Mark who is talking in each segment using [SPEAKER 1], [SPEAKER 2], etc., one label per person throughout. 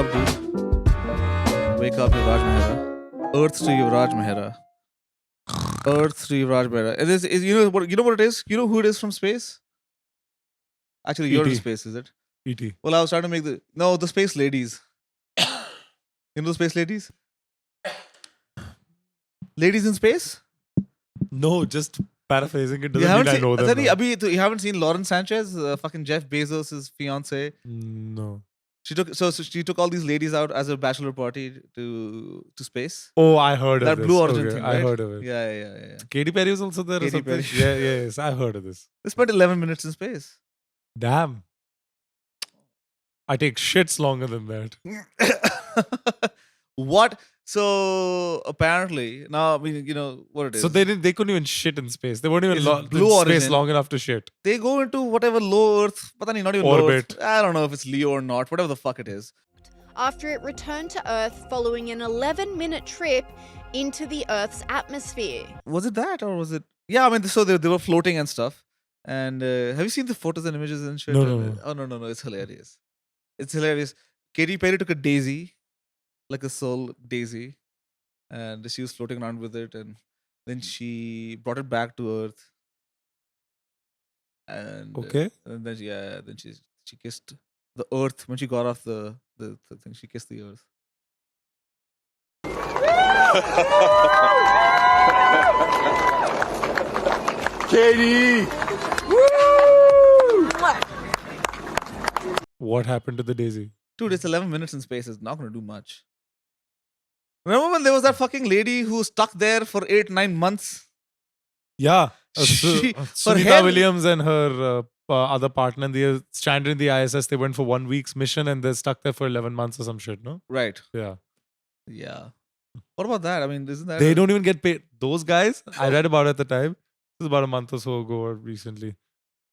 [SPEAKER 1] up, dude. Wake up, Yuvraj Mehra. Earth to Yuvraj Mehra. Earth to Yuvraj Mehra. It is you know what it is? You know who it is from space? Actually, you're in
[SPEAKER 2] E.T.
[SPEAKER 1] space, is it?
[SPEAKER 2] E.T.
[SPEAKER 1] Well, I was trying to make the space ladies. You know the space ladies? Ladies in space?
[SPEAKER 2] No, just paraphrasing it
[SPEAKER 1] You
[SPEAKER 2] doesn't
[SPEAKER 1] haven't
[SPEAKER 2] mean I
[SPEAKER 1] seen,
[SPEAKER 2] know them.
[SPEAKER 1] Sorry,
[SPEAKER 2] now.
[SPEAKER 1] you haven't seen Lauren Sanchez, fucking Jeff Bezos' fiance.
[SPEAKER 2] No.
[SPEAKER 1] She took all these ladies out as a bachelor party to space.
[SPEAKER 2] Oh, I heard
[SPEAKER 1] That
[SPEAKER 2] of this.
[SPEAKER 1] Blue Origin
[SPEAKER 2] Okay,
[SPEAKER 1] thing,
[SPEAKER 2] I
[SPEAKER 1] right?
[SPEAKER 2] heard of it.
[SPEAKER 1] Yeah.
[SPEAKER 2] Katy Perry was also there
[SPEAKER 1] Katy
[SPEAKER 2] or something?
[SPEAKER 1] Perry.
[SPEAKER 2] Yes, I heard of this.
[SPEAKER 1] They spent 11 minutes in space.
[SPEAKER 2] Damn. I take shits longer than that.
[SPEAKER 1] What? So apparently, now I mean, you know what it is.
[SPEAKER 2] So they couldn't even shit in space. They weren't even
[SPEAKER 1] It's
[SPEAKER 2] in
[SPEAKER 1] Blue
[SPEAKER 2] space
[SPEAKER 1] Origin.
[SPEAKER 2] long enough to shit.
[SPEAKER 1] They go into whatever low Earth, but not even low
[SPEAKER 2] Orbit.
[SPEAKER 1] Earth. I don't know if it's Leo or not. Whatever the fuck it is.
[SPEAKER 3] After it returned to Earth following an 11-minute trip into the Earth's atmosphere.
[SPEAKER 1] Was it that or was it? Yeah, I mean, so they were floating and stuff. And have you seen the photos and images and shit?
[SPEAKER 2] No.
[SPEAKER 1] Oh no! It's hilarious. It's hilarious. Katy Perry took a daisy, like a soul daisy, and she was floating around with it, and then she brought it back to Earth. And
[SPEAKER 2] Okay.
[SPEAKER 1] and then she kissed the Earth when she got off the thing. She kissed the Earth.
[SPEAKER 4] Katie!
[SPEAKER 2] What happened to the daisy?
[SPEAKER 1] Dude, it's 11 minutes in space. It's not going to do much. Remember when there was that fucking lady who was stuck there for 8-9 months?
[SPEAKER 2] Yeah.
[SPEAKER 1] She- for
[SPEAKER 2] Sunita
[SPEAKER 1] hell-
[SPEAKER 2] Williams and her other partner, they stranded in the ISS. They went for 1 week's mission and they're stuck there for 11 months or some shit, no?
[SPEAKER 1] Right.
[SPEAKER 2] Yeah.
[SPEAKER 1] Yeah. What about that? I mean, isn't that...
[SPEAKER 2] They don't even get paid. Those guys, I read about it at the time. This is about a month or so ago or recently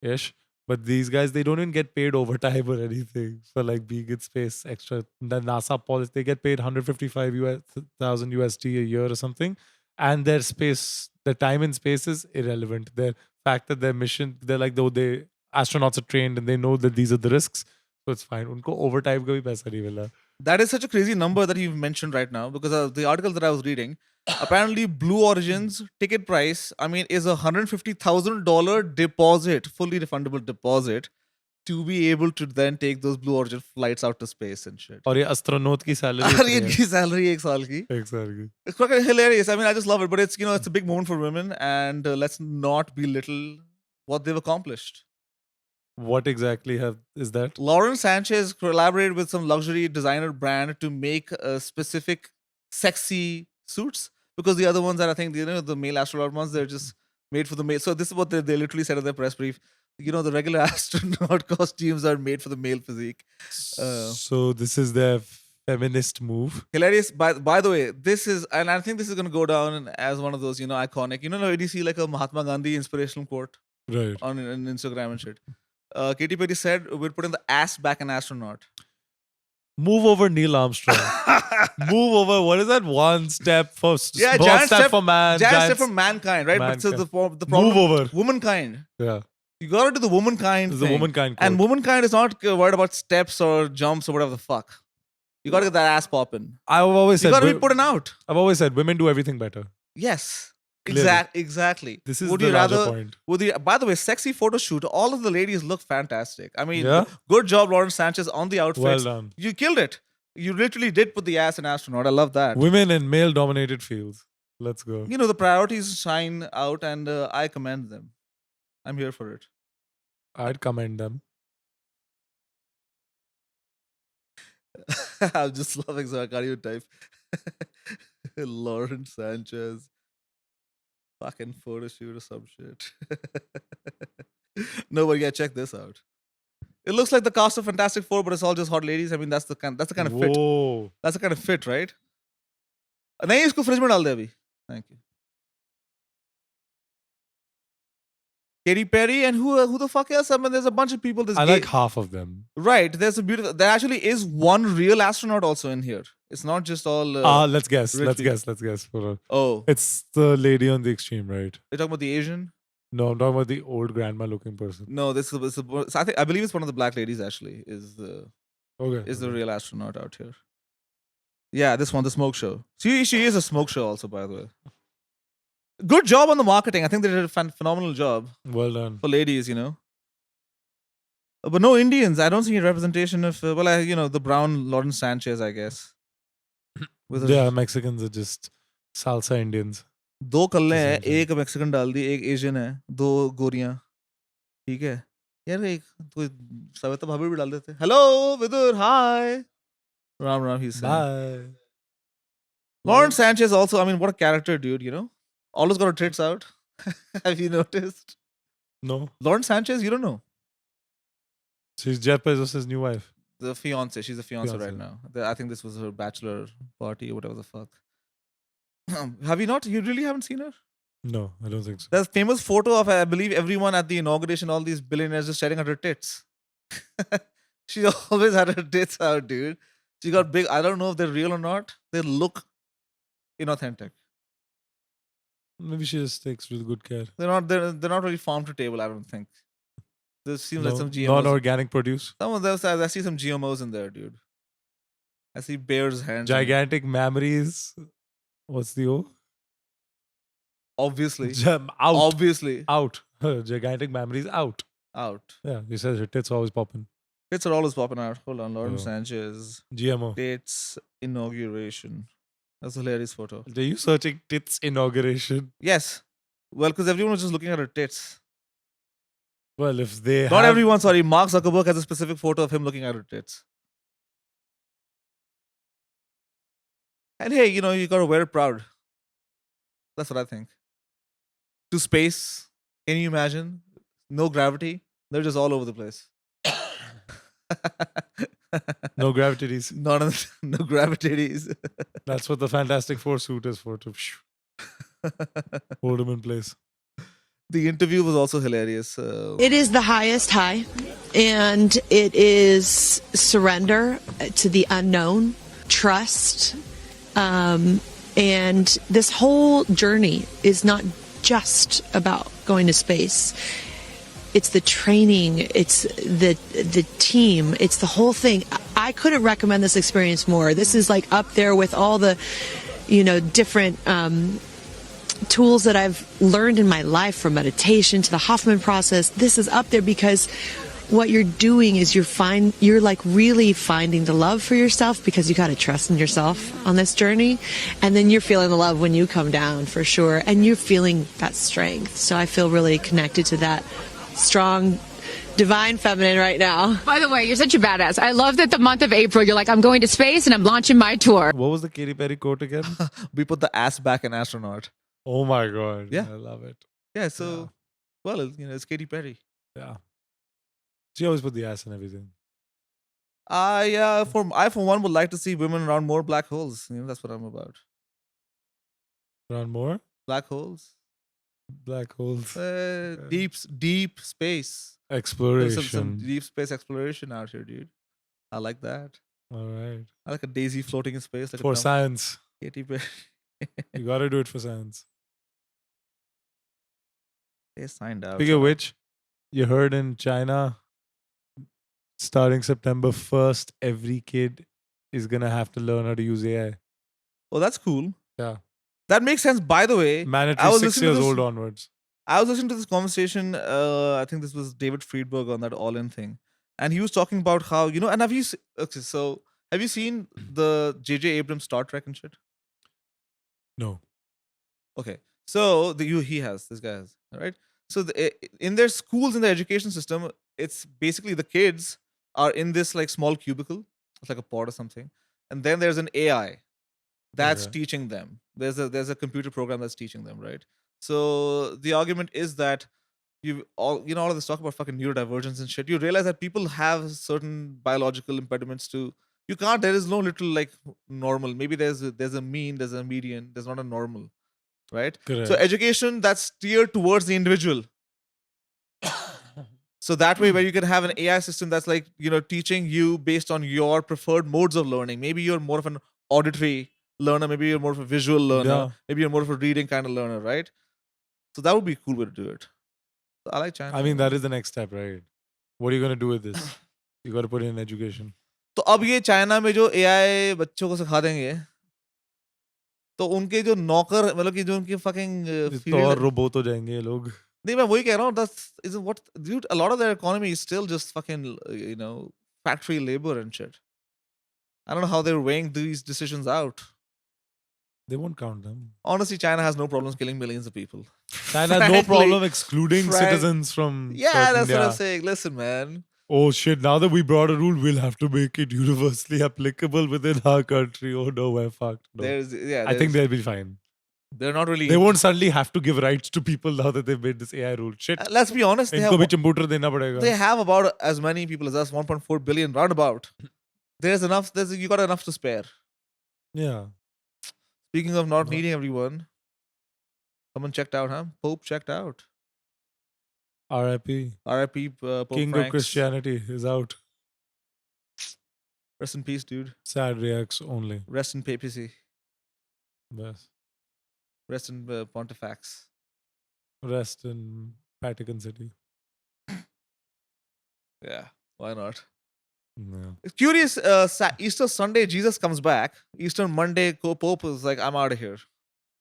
[SPEAKER 2] ish. But these guys, they don't even get paid overtime or anything for like being in space extra. The NASA policy, they get paid 155,000 USD a year or something. And their time in space is irrelevant. The fact that their mission, they're like, though they astronauts are trained and they know that these are the risks. So it's fine. Unko overtime ka bhi paisa nahi mila.
[SPEAKER 1] That is such a crazy number that you've mentioned right now because of the article that I was reading. Apparently, Blue Origin's ticket price, I mean, is $150,000 deposit, fully refundable deposit, to be able to then take those Blue Origin flights out to space and shit.
[SPEAKER 2] और ये astronaut की salary
[SPEAKER 1] और
[SPEAKER 2] इतनी है।
[SPEAKER 1] इनकी salary एक साल की.
[SPEAKER 2] एक साल की।
[SPEAKER 1] It's fucking hilarious. I mean, I just love it, but it's it's a big moment for women, and let's not belittle what they've accomplished.
[SPEAKER 2] What exactly is that?
[SPEAKER 1] Lauren Sanchez collaborated with some luxury designer brand to make specific sexy suits because the other ones that I think the male astronaut ones, they're just made for the male. So this is what they literally said in their press brief. The regular astronaut costumes are made for the male physique.
[SPEAKER 2] So this is their feminist move.
[SPEAKER 1] Hilarious. By the way, this is, and I think this is going to go down as one of those, iconic. When you see like a Mahatma Gandhi inspirational quote
[SPEAKER 2] Right.
[SPEAKER 1] on Instagram and shit. Katy Perry said, "We're putting the ass back in astronaut."
[SPEAKER 2] Move over Neil Armstrong. Move over. What is that? One step for
[SPEAKER 1] Yeah,
[SPEAKER 2] small
[SPEAKER 1] giant
[SPEAKER 2] step for man.
[SPEAKER 1] Giant step for mankind, right? But so the problem,
[SPEAKER 2] Move over.
[SPEAKER 1] womankind.
[SPEAKER 2] Yeah.
[SPEAKER 1] You got to do the womankind
[SPEAKER 2] This is
[SPEAKER 1] thing.
[SPEAKER 2] the womankind
[SPEAKER 1] And
[SPEAKER 2] quote.
[SPEAKER 1] womankind is not worried about steps or jumps or whatever the fuck. You got to get that ass popping.
[SPEAKER 2] I've always
[SPEAKER 1] You
[SPEAKER 2] said
[SPEAKER 1] got to be putting out.
[SPEAKER 2] I've always said women do everything better.
[SPEAKER 1] Yes.
[SPEAKER 2] Clearly.
[SPEAKER 1] Exactly.
[SPEAKER 2] This is
[SPEAKER 1] Would
[SPEAKER 2] the
[SPEAKER 1] you
[SPEAKER 2] larger
[SPEAKER 1] rather?
[SPEAKER 2] point.
[SPEAKER 1] By the way, sexy photo shoot. All of the ladies look fantastic. I mean,
[SPEAKER 2] Yeah?
[SPEAKER 1] good job, Lauren Sanchez, on the outfits.
[SPEAKER 2] Well done.
[SPEAKER 1] You killed it. You literally did put the ass in astronaut. I love that.
[SPEAKER 2] Women in male-dominated fields. Let's go.
[SPEAKER 1] The priorities shine out, and I commend them. I'm here for it.
[SPEAKER 2] I'd commend them.
[SPEAKER 1] I'm just loving, so I can't even type. Lauren Sanchez. Fucking photo shoot or some shit. No, but yeah, check this out. It looks like the cast of Fantastic Four, but it's all just hot ladies. I mean, that's the kind of fit.
[SPEAKER 2] Whoa.
[SPEAKER 1] That's the kind of fit, right? नहीं इसको fridge में डाल दे अभी. Thank you. Katy Perry and who the fuck else? I mean, there's a bunch of people.
[SPEAKER 2] I like half of them.
[SPEAKER 1] Right. There's a beautiful. There actually is one real astronaut also in here. It's not just all.
[SPEAKER 2] Let's guess.
[SPEAKER 1] rich
[SPEAKER 2] Let's
[SPEAKER 1] people.
[SPEAKER 2] guess. Let's guess.
[SPEAKER 1] Oh,
[SPEAKER 2] It's the lady on the extreme right.
[SPEAKER 1] you're talking about the Asian?
[SPEAKER 2] No, I'm talking about the old grandma looking person.
[SPEAKER 1] No, this is. I believe it's one of the black ladies. Actually, is the.
[SPEAKER 2] Okay.
[SPEAKER 1] is the
[SPEAKER 2] okay.
[SPEAKER 1] real astronaut out here. Yeah, this one, the smoke show. She is a smoke show also, by the way. Good job on the marketing. I think they did a phenomenal job
[SPEAKER 2] Well done.
[SPEAKER 1] for ladies, But no Indians. I don't see a representation of, the brown Lawrence Sanchez, I guess. With
[SPEAKER 2] Yeah, Mexicans are just salsa Indians.
[SPEAKER 1] दो कल्ले
[SPEAKER 2] the
[SPEAKER 1] हैं,
[SPEAKER 2] same thing.
[SPEAKER 1] एक Mexican डाल दी, एक Asian है, दो गोरियां, ठीक है यार, एक कोई सविता भाभी भी डाल देते. Hello Vidur, hi. Ram Ram, he's saying.
[SPEAKER 2] Bye.
[SPEAKER 1] Lawrence Sanchez also, I mean, what a character, dude, always got her tits out. Have you noticed?
[SPEAKER 2] No.
[SPEAKER 1] Lawrence Sanchez, you don't know.
[SPEAKER 2] She's Jeff Bezos' new wife.
[SPEAKER 1] The fiance, she's a fiance right
[SPEAKER 2] Fiancé.
[SPEAKER 1] now. I think this was her bachelor party or whatever the fuck. Have you not? You really haven't seen her?
[SPEAKER 2] No, I don't think so.
[SPEAKER 1] There's a famous photo of, I believe, everyone at the inauguration, all these billionaires just staring at her tits. She always had her tits out, dude. She got big. I don't know if they're real or not. They look inauthentic.
[SPEAKER 2] Maybe she just takes really good care.
[SPEAKER 1] They're not really farm to table, I don't think. There seems like
[SPEAKER 2] No,
[SPEAKER 1] some GMOs.
[SPEAKER 2] non-organic produce.
[SPEAKER 1] Some of those, I see some GMOs in there, dude. I see bears' hands. in it.
[SPEAKER 2] Gigantic memories. What's the O?
[SPEAKER 1] Obviously.
[SPEAKER 2] Out.
[SPEAKER 1] Obviously.
[SPEAKER 2] Out. Gigantic memories out.
[SPEAKER 1] Out.
[SPEAKER 2] Yeah, he says her tits always popping.
[SPEAKER 1] Tits are always popping out. Hold on. Lawrence
[SPEAKER 2] Oh.
[SPEAKER 1] Sanchez.
[SPEAKER 2] GMO.
[SPEAKER 1] Tits inauguration. That's a hilarious photo.
[SPEAKER 2] Are you searching tits inauguration?
[SPEAKER 1] Yes. Well, because everyone was just looking at her tits.
[SPEAKER 2] Well, if they
[SPEAKER 1] Not
[SPEAKER 2] have...
[SPEAKER 1] everyone, sorry. Mark Zuckerberg has a specific photo of him looking at her tits. And hey, you got to wear it proud. That's what I think. To space, can you imagine? No gravity. They're just all over the place.
[SPEAKER 2] No gravities.
[SPEAKER 1] No gravities.
[SPEAKER 2] That's what the Fantastic Four suit is for, to hold him in place.
[SPEAKER 1] The interview was also hilarious.
[SPEAKER 5] It is the highest high, and it is surrender to the unknown, trust, and this whole journey is not just about going to space. It's the training, it's the team, it's the whole thing. I couldn't recommend this experience more. This is like up there with all the, different tools that I've learned in my life, from meditation to the Hoffman process. This is up there because what you're doing is you're like really finding the love for yourself, because you got to trust in yourself on this journey, and then you're feeling the love when you come down, for sure, and you're feeling that strength. So I feel really connected to that strong divine feminine right now.
[SPEAKER 6] By the way, you're such a badass. I love that the month of April, you're like, I'm going to space and I'm launching my tour.
[SPEAKER 2] What was the Katy Perry quote again?
[SPEAKER 1] we put the ass back in astronaut.
[SPEAKER 2] Oh my God.
[SPEAKER 1] Yeah.
[SPEAKER 2] I love it.
[SPEAKER 1] Yeah, so, well, it's Katy Perry.
[SPEAKER 2] Yeah. She always put the ass in everything.
[SPEAKER 1] I for one would like to see women around more black holes. That's what I'm about.
[SPEAKER 2] Around more?
[SPEAKER 1] Black holes.
[SPEAKER 2] Black holes.
[SPEAKER 1] Deep space. There's
[SPEAKER 2] Exploration.
[SPEAKER 1] some deep space exploration out here, dude. I like that.
[SPEAKER 2] All right.
[SPEAKER 1] I like a daisy floating in space. Like
[SPEAKER 2] For
[SPEAKER 1] a
[SPEAKER 2] science.
[SPEAKER 1] Katy Perry.
[SPEAKER 2] You gotta do it for science.
[SPEAKER 1] They signed out.
[SPEAKER 2] Speaking of which, you heard in China, starting September 1st, every kid is gonna have to learn how to use AI.
[SPEAKER 1] Oh, that's cool.
[SPEAKER 2] Yeah.
[SPEAKER 1] That makes sense. By the way, I
[SPEAKER 2] Mandatory
[SPEAKER 1] was
[SPEAKER 2] 6
[SPEAKER 1] listening to
[SPEAKER 2] years
[SPEAKER 1] this-
[SPEAKER 2] old onwards.
[SPEAKER 1] I was listening to this conversation. I think this was David Friedberg on that All In thing, and he was talking about how And have you okay? So have you seen the J.J. Abrams Star Trek and shit?
[SPEAKER 2] No.
[SPEAKER 1] Okay, so he has, this guy has, all right. So in their schools, in the education system, it's basically the kids are in this like small cubicle, it's like a pod or something, and then there's an AI that's
[SPEAKER 2] Okay.
[SPEAKER 1] teaching them. There's a computer program that's teaching them, right? So the argument is that all of this talk about fucking neurodivergence and shit. You realize that people have certain biological impediments to. You can't. There is no little like normal. Maybe there's a mean, there's a median, there's not a normal, right?
[SPEAKER 2] Correct.
[SPEAKER 1] So education that's steered towards the individual. So that way, where you can have an AI system that's like teaching you based on your preferred modes of learning. Maybe you're more of an auditory learner. Maybe you're more of a visual learner.
[SPEAKER 2] Yeah.
[SPEAKER 1] Maybe you're more of a reading kind of learner, right? So that would be a cool way to do it. So I like China.
[SPEAKER 2] I mean, that is the next step, right? What are you gonna do with this? You gotta put it in education.
[SPEAKER 1] तो अब ये China में जो AI बच्चों को सिखा देंगे, तो उनके जो नौकर मतलब कि जो उनके fucking
[SPEAKER 2] तो और
[SPEAKER 1] फील्ड,
[SPEAKER 2] रोबोट हो जाएंगे ये लोग.
[SPEAKER 1] नहीं मैं वही कह रहा हूँ, that's is what dude, a lot of their economy is still just fucking factory labor and shit. I don't know how they're weighing these decisions out.
[SPEAKER 2] They won't count them.
[SPEAKER 1] Honestly, China has no problems killing millions of people.
[SPEAKER 2] China has no
[SPEAKER 1] Frankly,
[SPEAKER 2] problem excluding
[SPEAKER 1] frank-
[SPEAKER 2] citizens from.
[SPEAKER 1] Yeah,
[SPEAKER 2] certain-
[SPEAKER 1] that's what I'm saying. Listen, man.
[SPEAKER 2] Oh shit! Now that we brought a rule, we'll have to make it universally applicable within our country. Oh no, we're fucked. No. I think they'll be fine.
[SPEAKER 1] they're not really.
[SPEAKER 2] They won't suddenly have to give rights to people now that they've made this AI rule. Shit.
[SPEAKER 1] Let's be honest.
[SPEAKER 2] इनको भी computer देना पड़ेगा.
[SPEAKER 1] They have about as many people as us, 1.4 billion roundabout. There's enough. You got enough to spare.
[SPEAKER 2] Yeah.
[SPEAKER 1] Speaking of not
[SPEAKER 2] No.
[SPEAKER 1] needing everyone, someone checked out, huh? Pope checked out.
[SPEAKER 2] R.I.P.
[SPEAKER 1] R.I.P. Pope
[SPEAKER 2] King
[SPEAKER 1] Franks.
[SPEAKER 2] of Christianity is out.
[SPEAKER 1] Rest in peace, dude.
[SPEAKER 2] Sad reacts only.
[SPEAKER 1] Rest in papacy.
[SPEAKER 2] Best.
[SPEAKER 1] Rest in Pontifex.
[SPEAKER 2] Rest in Vatican City.
[SPEAKER 1] Yeah, why not?
[SPEAKER 2] Yeah.
[SPEAKER 1] It's curious. Easter Sunday, Jesus comes back. Easter Monday, Pope is like, I'm out of here.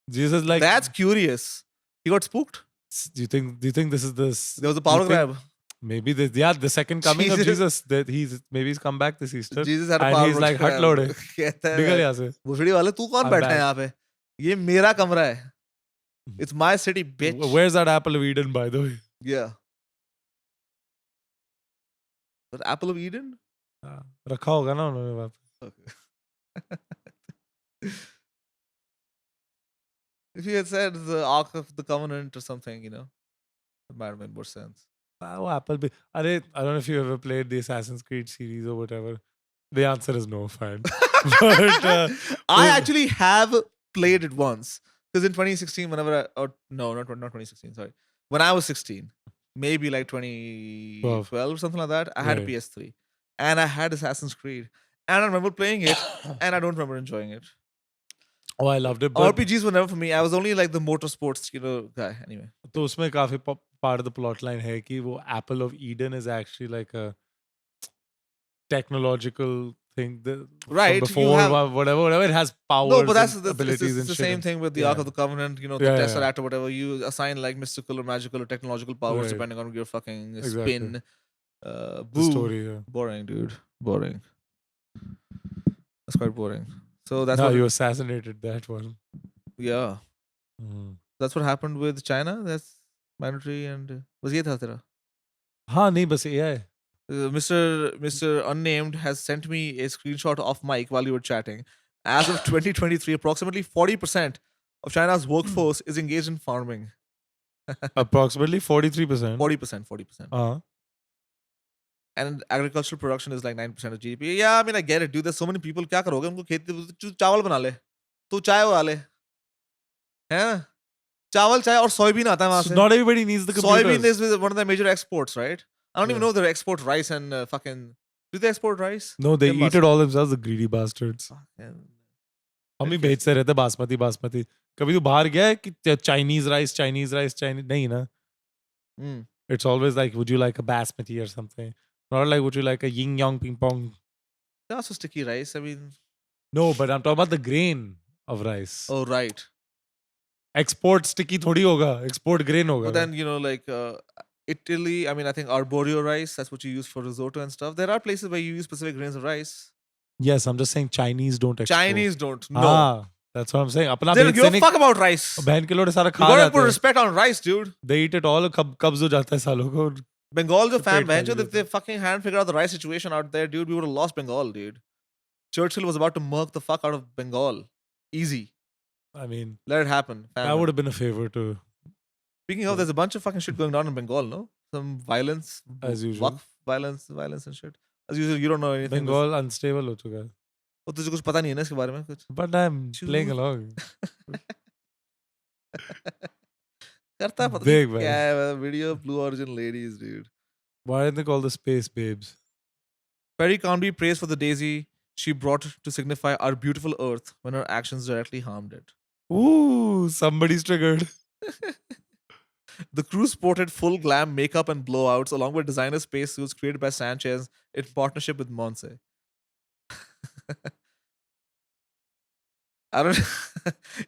[SPEAKER 2] Jesus, like,
[SPEAKER 1] That's curious. He got spooked.
[SPEAKER 2] do you think this is this?
[SPEAKER 1] There was a power
[SPEAKER 2] you think-
[SPEAKER 1] grab.
[SPEAKER 2] Maybe the second coming of Jesus. That he's come back this Easter.
[SPEAKER 1] Jesus had a
[SPEAKER 2] and
[SPEAKER 1] power
[SPEAKER 2] he's like,
[SPEAKER 1] grab.
[SPEAKER 2] हट लोड़े,
[SPEAKER 1] कहता है,
[SPEAKER 2] निकल यहाँ से.
[SPEAKER 1] भोसड़ी वाले तू कौन
[SPEAKER 2] I'm
[SPEAKER 1] बैठा है
[SPEAKER 2] back.
[SPEAKER 1] यहाँ पे? ये मेरा कमरा है. It's my city, bitch.
[SPEAKER 2] Where's that apple of Eden, by the way?
[SPEAKER 1] Yeah. That apple of Eden?
[SPEAKER 2] रखा होगा ना उन्होंने वहाँ पे.
[SPEAKER 1] Okay. If you had said the Ark of the Covenant or something, it might have made more sense.
[SPEAKER 2] वो apple भी. अरे, I don't know if you ever played the Assassin's Creed series or whatever. The answer is no, fine. But
[SPEAKER 1] I actually have played it once. Because in 2016, no, not 2016, sorry. When I was 16, maybe like 2012 or something like that, I had a
[SPEAKER 2] Right.
[SPEAKER 1] PS3. And I had Assassin's Creed. And I remember playing it, and I don't remember enjoying it.
[SPEAKER 2] oh, I loved it. But
[SPEAKER 1] RPGs were never for me. I was only like the motorsports, guy. Anyway.
[SPEAKER 2] तो उसमें काफी part of the plot line है कि वो apple of Eden is actually like a technological thing that
[SPEAKER 1] Right,
[SPEAKER 2] from
[SPEAKER 1] you
[SPEAKER 2] before
[SPEAKER 1] have-
[SPEAKER 2] whatever it has powers
[SPEAKER 1] No, but that's
[SPEAKER 2] and
[SPEAKER 1] the,
[SPEAKER 2] abilities
[SPEAKER 1] it's
[SPEAKER 2] and
[SPEAKER 1] the
[SPEAKER 2] shit.
[SPEAKER 1] same thing with the
[SPEAKER 2] Yeah.
[SPEAKER 1] Ark of the Covenant, the
[SPEAKER 2] Yeah, yeah.
[SPEAKER 1] Tesseract or whatever. You assign like mystical or magical or technological powers
[SPEAKER 2] Right.
[SPEAKER 1] depending on your fucking
[SPEAKER 2] Exactly.
[SPEAKER 1] spin.
[SPEAKER 2] The
[SPEAKER 1] Boo.
[SPEAKER 2] story. Yeah.
[SPEAKER 1] Boring, dude. Boring. That's quite boring. So that's
[SPEAKER 2] No,
[SPEAKER 1] what,
[SPEAKER 2] you assassinated that one.
[SPEAKER 1] yeah.
[SPEAKER 2] Mm.
[SPEAKER 1] That's what happened with China. That's mandatory and was ये था तेरा?
[SPEAKER 2] हाँ नहीं बस AI.
[SPEAKER 1] Mr. Unnamed has sent me a screenshot of Mike while you were chatting. As of 2023, approximately 40% of China's workforce is engaged in farming.
[SPEAKER 2] Approximately 43%.
[SPEAKER 1] 40%.
[SPEAKER 2] Uh-huh.
[SPEAKER 1] And agricultural production is like 9% of GDP. Yeah, I mean, I get it, dude. There's so many people. क्या करोगे? उनको खेती चावल बना ले. तू चाय उगा ले. है ना? चावल चाय और सोयाबीन आता है वहाँ
[SPEAKER 2] So
[SPEAKER 1] से.
[SPEAKER 2] not everybody needs the computers.
[SPEAKER 1] Soybean is one of the major exports, right? I don't even
[SPEAKER 2] Yeah.
[SPEAKER 1] know they export rice and fucking. Do they export rice?
[SPEAKER 2] No, they
[SPEAKER 1] They
[SPEAKER 2] eat
[SPEAKER 1] must.
[SPEAKER 2] it all themselves, the greedy bastards.
[SPEAKER 1] Fucking-
[SPEAKER 2] हम ही बेचते रहते बासमती. कभी तू बाहर गया है कि Chinese rice नहीं ना.
[SPEAKER 1] Mm.
[SPEAKER 2] It's always like, would you like a basmati or something? Not like, would you like a yin yang ping pong?
[SPEAKER 1] That's also sticky rice. I mean,
[SPEAKER 2] No, but I'm talking about the grain of rice.
[SPEAKER 1] oh right.
[SPEAKER 2] Export sticky थोड़ी होगा. Export grain होगा.
[SPEAKER 1] But then like Italy. I mean, I think arborio rice. That's what you use for risotto and stuff. There are places where you use specific grains of rice.
[SPEAKER 2] Yes, I'm just saying Chinese don't export.
[SPEAKER 1] Chinese don't. No.
[SPEAKER 2] हाँ, that's what I'm saying. अपना
[SPEAKER 1] They don't give a
[SPEAKER 2] बेचने
[SPEAKER 1] fuck about rice.
[SPEAKER 2] बहन के लोग सारा
[SPEAKER 1] You
[SPEAKER 2] खा
[SPEAKER 1] gotta
[SPEAKER 2] जाते
[SPEAKER 1] put
[SPEAKER 2] हैं.
[SPEAKER 1] respect on rice, dude.
[SPEAKER 2] They eat it all. कब्ज हो जाता है सालों को.
[SPEAKER 1] Bengal, the
[SPEAKER 2] So
[SPEAKER 1] fan
[SPEAKER 2] paid
[SPEAKER 1] bench.
[SPEAKER 2] खाली
[SPEAKER 1] If they fucking hadn't figured out the rice situation out there, dude, we would have lost Bengal, dude. Churchill was about to murk the fuck out of Bengal. Easy.
[SPEAKER 2] I mean,
[SPEAKER 1] Let it happen.
[SPEAKER 2] that
[SPEAKER 1] famine.
[SPEAKER 2] would have been a favor too.
[SPEAKER 1] Speaking of, there's a bunch of fucking shit going on in Bengal, no? Some violence.
[SPEAKER 2] As usual.
[SPEAKER 1] Waqf violence and shit. As usual, you don't know anything.
[SPEAKER 2] Bengal unstable हो चुका है.
[SPEAKER 1] वो तुझे कुछ पता नहीं है ना इसके बारे में कुछ?
[SPEAKER 2] But I'm playing along.
[SPEAKER 1] करता है पता
[SPEAKER 2] Big
[SPEAKER 1] नहीं क्या है video Blue Origin ladies, dude.
[SPEAKER 2] Why didn't they call the space babes?
[SPEAKER 1] Perry Conby praised for the daisy she brought to signify our beautiful earth when her actions directly harmed it.
[SPEAKER 2] Ooh, somebody's triggered.
[SPEAKER 1] The crew sported full glam makeup and blowouts along with designer space suits created by Sanchez in partnership with Monse. I don't.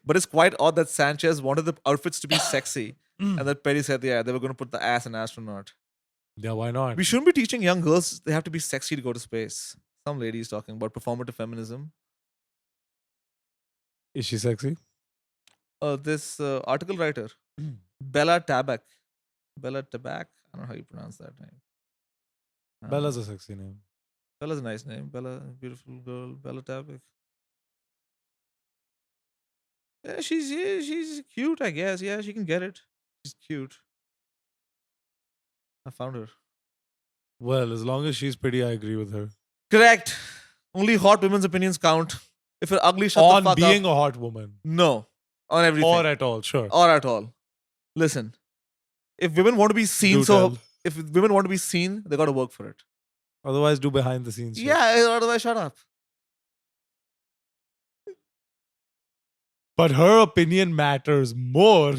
[SPEAKER 1] But it's quite odd that Sanchez wanted the outfits to be sexy, and that Perry said, "Yeah, they were going to put the ass in astronaut."
[SPEAKER 2] Yeah, why not?
[SPEAKER 1] We shouldn't be teaching young girls they have to be sexy to go to space. Some lady is talking about performative feminism.
[SPEAKER 2] Is she sexy?
[SPEAKER 1] This article writer, Bella Tabak. Bella Tabak. I don't know how you pronounce that name.
[SPEAKER 2] Bella's a sexy name.
[SPEAKER 1] Bella's a nice name. Bella, beautiful girl. Bella Tabak. Yeah, she's cute, I guess. Yeah, she can get it. She's cute. I found her.
[SPEAKER 2] Well, as long as she's pretty, I agree with her.
[SPEAKER 1] Correct. Only hot women's opinions count. If you're ugly, shut the
[SPEAKER 2] On
[SPEAKER 1] fuck
[SPEAKER 2] being
[SPEAKER 1] up.
[SPEAKER 2] a hot woman.
[SPEAKER 1] No. On everything.
[SPEAKER 2] Or at all, sure.
[SPEAKER 1] Or at all. Listen. If women want to be seen,
[SPEAKER 2] Do
[SPEAKER 1] so
[SPEAKER 2] tell.
[SPEAKER 1] if women want to be seen, they got to work for it.
[SPEAKER 2] Otherwise, do behind the scenes. shit.
[SPEAKER 1] Yeah, otherwise, shut up.
[SPEAKER 2] But her opinion matters more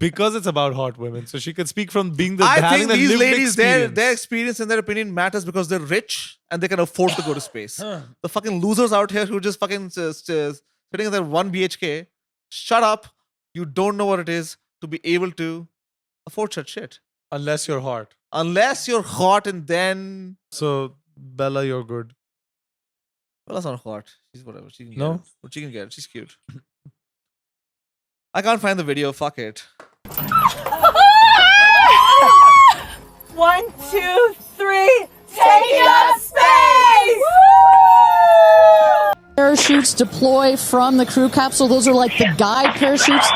[SPEAKER 2] because it's about hot women. So she can speak from being the
[SPEAKER 1] I
[SPEAKER 2] having
[SPEAKER 1] think
[SPEAKER 2] the
[SPEAKER 1] these
[SPEAKER 2] lived
[SPEAKER 1] ladies, their
[SPEAKER 2] experience.
[SPEAKER 1] experience and their opinion matters because they're rich and they can afford to go to space. The fucking losers out here who just fucking sitting in their 1 BHK, shut up. You don't know what it is to be able to afford such shit.
[SPEAKER 2] Unless you're hot.
[SPEAKER 1] Unless you're hot and then.
[SPEAKER 2] So, Bella, you're good.
[SPEAKER 1] Well, that's not hot. She's whatever. She can
[SPEAKER 2] No?
[SPEAKER 1] get it. But she can get it. She's cute. I can't find the video. Fuck it.
[SPEAKER 7] 1, 2, 3, taking up space!
[SPEAKER 8] Parachutes deploy from the crew capsule. Those are like the guide parachutes.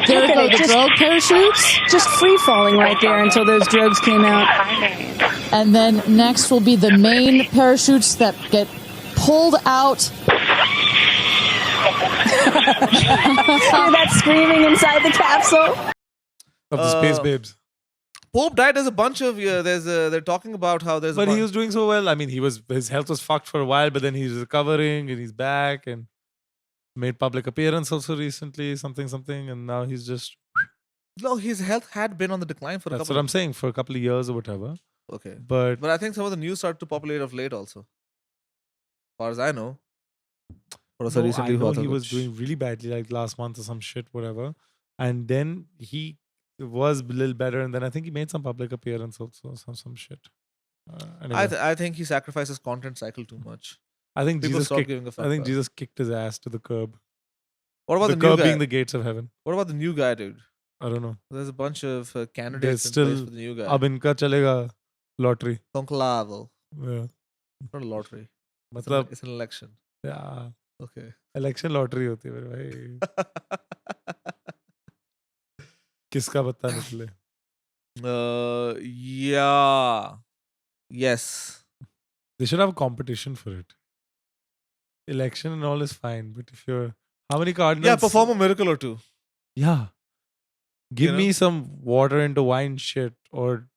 [SPEAKER 8] There we go, the drogue parachutes.
[SPEAKER 7] Just free falling right there until those drogues came out.
[SPEAKER 8] And then next will be the main parachutes that get pulled out.
[SPEAKER 7] Hear that screaming inside the capsule?
[SPEAKER 2] Of the space babes.
[SPEAKER 1] Pope died. There's a bunch of. They're talking about how there's.
[SPEAKER 2] But he was doing so well. I mean, his health was fucked for a while, but then he's recovering and he's back and made public appearance also recently, something, and now he's just.
[SPEAKER 1] No, his health had been on the decline for a
[SPEAKER 2] That's
[SPEAKER 1] couple.
[SPEAKER 2] what I'm saying, for a couple of years or whatever.
[SPEAKER 1] Okay,
[SPEAKER 2] But
[SPEAKER 1] but I think some of the news started to populate of late also. As far as I know.
[SPEAKER 2] no, I know he was doing really badly like last month or some shit, whatever. And then he was a little better, and then I think he made some public appearance also, some shit. Anyway,
[SPEAKER 1] I think he sacrifices content cycle too much.
[SPEAKER 2] I think
[SPEAKER 1] People
[SPEAKER 2] Jesus
[SPEAKER 1] stop
[SPEAKER 2] kicked.
[SPEAKER 1] giving a fuck.
[SPEAKER 2] I think
[SPEAKER 1] about it.
[SPEAKER 2] Jesus kicked his ass to the curb.
[SPEAKER 1] What about
[SPEAKER 2] The
[SPEAKER 1] the, new
[SPEAKER 2] curb
[SPEAKER 1] guy?
[SPEAKER 2] being the gates of heaven.
[SPEAKER 1] What about the new guy, dude?
[SPEAKER 2] I don't know.
[SPEAKER 1] There's a bunch of candidates
[SPEAKER 2] There's
[SPEAKER 1] in place
[SPEAKER 2] still
[SPEAKER 1] for the new guy.
[SPEAKER 2] Ab inka chalega lottery.
[SPEAKER 1] Conclave.
[SPEAKER 2] Yeah.
[SPEAKER 1] Not a lottery.
[SPEAKER 2] मतलब
[SPEAKER 1] It's an election.
[SPEAKER 2] yeah,
[SPEAKER 1] Okay.
[SPEAKER 2] election lottery होती है मेरे भाई. किसका पता निकले.
[SPEAKER 1] Yeah. Yes.
[SPEAKER 2] They should have a competition for it. Election and all is fine, but if you're how many cardinals?
[SPEAKER 1] Yeah, perform a miracle or two.
[SPEAKER 2] Yeah. Give
[SPEAKER 1] You
[SPEAKER 2] me
[SPEAKER 1] know?
[SPEAKER 2] some water into wine shit or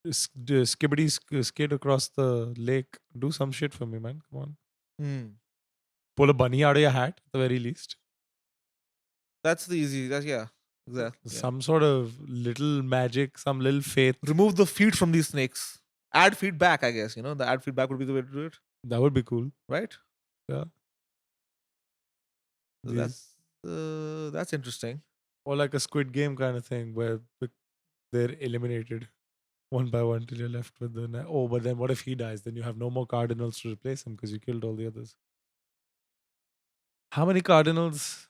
[SPEAKER 2] skibbity skid across the lake. Do some shit for me, man. Come on.
[SPEAKER 1] Hmm.
[SPEAKER 2] Pull a bunny out of your hat at the very least.
[SPEAKER 1] That's the easy. That's yeah. Exactly. yeah.
[SPEAKER 2] Some sort of little magic, some little faith.
[SPEAKER 1] Remove the feet from these snakes. Add feedback, I guess. The add feedback would be the way to do it,
[SPEAKER 2] That would be cool.
[SPEAKER 1] right?
[SPEAKER 2] Yeah.
[SPEAKER 1] So that's interesting.
[SPEAKER 2] Or like a Squid Game kind of thing where they're eliminated one by one till you're left with the but then what if he dies? Then you have no more cardinals to replace him because you killed all the others. How many cardinals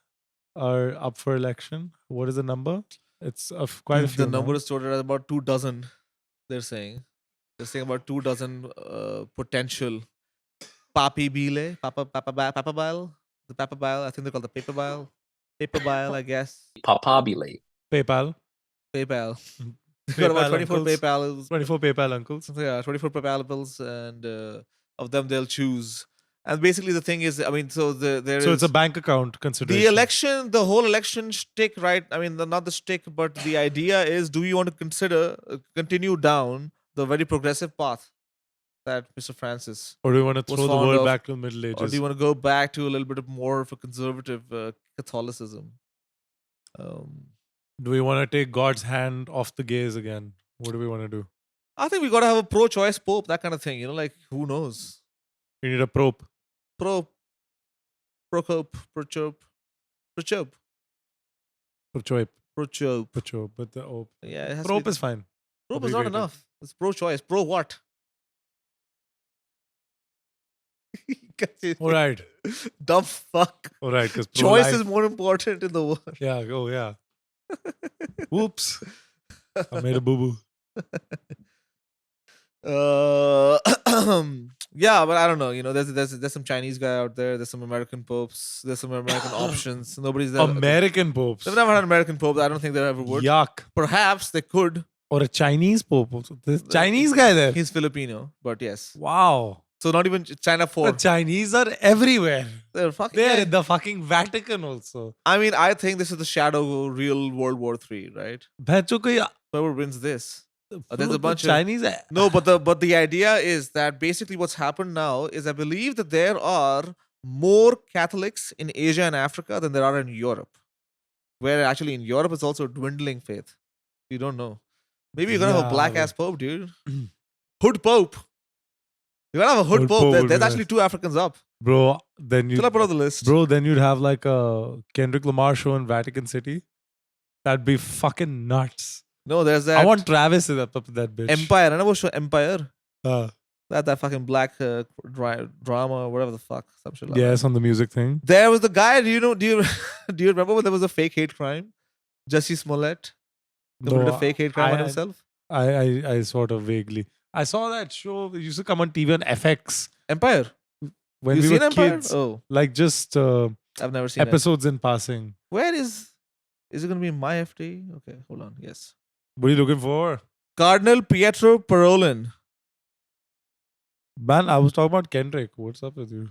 [SPEAKER 2] are up for election? What is the number? It's quite a few.
[SPEAKER 1] The number
[SPEAKER 2] no?
[SPEAKER 1] is total at about 2 dozen. They're saying about 2 dozen potential papi bile, papa bile, the papa bile. I think they call the paper bile, I guess.
[SPEAKER 9] Papabile.
[SPEAKER 2] PayPal.
[SPEAKER 1] PayPal. They got about 24
[SPEAKER 2] uncles.
[SPEAKER 1] PayPal.
[SPEAKER 2] 24 PayPal uncles.
[SPEAKER 1] Yeah, 24 PayPal bills, and of them they'll choose. And basically, the thing is, I mean, so there
[SPEAKER 2] So
[SPEAKER 1] is
[SPEAKER 2] it's a bank account consideration.
[SPEAKER 1] the election, the whole election shtick, right? I mean, not the shtick, but the idea is: do you want to continue down the very progressive path that Mr. Francis,
[SPEAKER 2] Or do you want to
[SPEAKER 1] was
[SPEAKER 2] throw the
[SPEAKER 1] fond
[SPEAKER 2] world
[SPEAKER 1] of,
[SPEAKER 2] back to the Middle Ages?
[SPEAKER 1] or do you want to go back to a little bit more of a conservative Catholicism?
[SPEAKER 2] Do we want to take God's hand off the gays again? What do we want to do?
[SPEAKER 1] I think we got to have a pro-choice pope, that kind of thing. Like, who knows?
[SPEAKER 2] You need a probe.
[SPEAKER 1] Procope.
[SPEAKER 2] Prochope. But the
[SPEAKER 1] Yeah, it has
[SPEAKER 2] probe
[SPEAKER 1] to be
[SPEAKER 2] is fine.
[SPEAKER 1] probe is not
[SPEAKER 2] abbreviated.
[SPEAKER 1] enough. It's pro-choice. Pro what?
[SPEAKER 2] All right.
[SPEAKER 1] Dumb fuck.
[SPEAKER 2] All right. Because
[SPEAKER 1] Choice is more important in the world.
[SPEAKER 2] Yeah. Oh, yeah. Whoops. I made a boo-boo.
[SPEAKER 1] Yeah, but I don't know. You know, there's some Chinese guy out there. There's some American popes. There's some American options. Nobody's there.
[SPEAKER 2] American popes.
[SPEAKER 1] They've never had American popes. I don't think they ever would.
[SPEAKER 2] Yuck.
[SPEAKER 1] Perhaps they could.
[SPEAKER 2] Or a Chinese pope. Also. This Chinese guy there.
[SPEAKER 1] He's Filipino, but yes.
[SPEAKER 2] Wow.
[SPEAKER 1] So not even China
[SPEAKER 2] The
[SPEAKER 1] 4.
[SPEAKER 2] Chinese are everywhere.
[SPEAKER 1] They're fucking.
[SPEAKER 2] They're
[SPEAKER 1] yeah.
[SPEAKER 2] in the fucking Vatican also.
[SPEAKER 1] I mean, I think this is the shadow real World War III, right?
[SPEAKER 2] Bhaicho koi-
[SPEAKER 1] Whoever wins this. There's
[SPEAKER 2] Bro,
[SPEAKER 1] a bunch
[SPEAKER 2] the
[SPEAKER 1] of
[SPEAKER 2] Chinese.
[SPEAKER 1] no, but the idea is that basically what's happened now is I believe that there are more Catholics in Asia and Africa than there are in Europe. Where actually in Europe it's also a dwindling faith. You don't know. Maybe you're gonna have a
[SPEAKER 2] Yeah,
[SPEAKER 1] black
[SPEAKER 2] but-
[SPEAKER 1] ass pope, dude. Hood pope. You're gonna have a hood
[SPEAKER 2] Hood
[SPEAKER 1] pope.
[SPEAKER 2] pope
[SPEAKER 1] There's
[SPEAKER 2] would be
[SPEAKER 1] actually 2 Africans up.
[SPEAKER 2] Bro, then you.
[SPEAKER 1] Still up on the list.
[SPEAKER 2] Bro, then you'd have like a Kendrick Lamar show in Vatican City. That'd be fucking nuts.
[SPEAKER 1] No, there's that
[SPEAKER 2] I want Travis in that bitch.
[SPEAKER 1] Empire. I never show Empire.
[SPEAKER 2] Uh,
[SPEAKER 1] That fucking black drama or whatever the fuck. Some shit like that.
[SPEAKER 2] yes, on the music thing.
[SPEAKER 1] There was the guy. Do you do you remember when there was a fake hate crime? Jussie Smollett committed a fake hate crime on himself.
[SPEAKER 2] I sort of vaguely. I saw that show. It used to come on TV on FX
[SPEAKER 1] Empire.
[SPEAKER 2] when
[SPEAKER 1] You
[SPEAKER 2] we
[SPEAKER 1] seen
[SPEAKER 2] were
[SPEAKER 1] Empire?
[SPEAKER 2] kids.
[SPEAKER 1] Oh,
[SPEAKER 2] Like just
[SPEAKER 1] I've never seen it.
[SPEAKER 2] episodes in passing.
[SPEAKER 1] Where is it gonna be in my FD? Okay, hold on. Yes.
[SPEAKER 2] What are you looking for?
[SPEAKER 1] Cardinal Pietro Parolin,
[SPEAKER 2] Man, I was talking about Kendrick. What's up with you?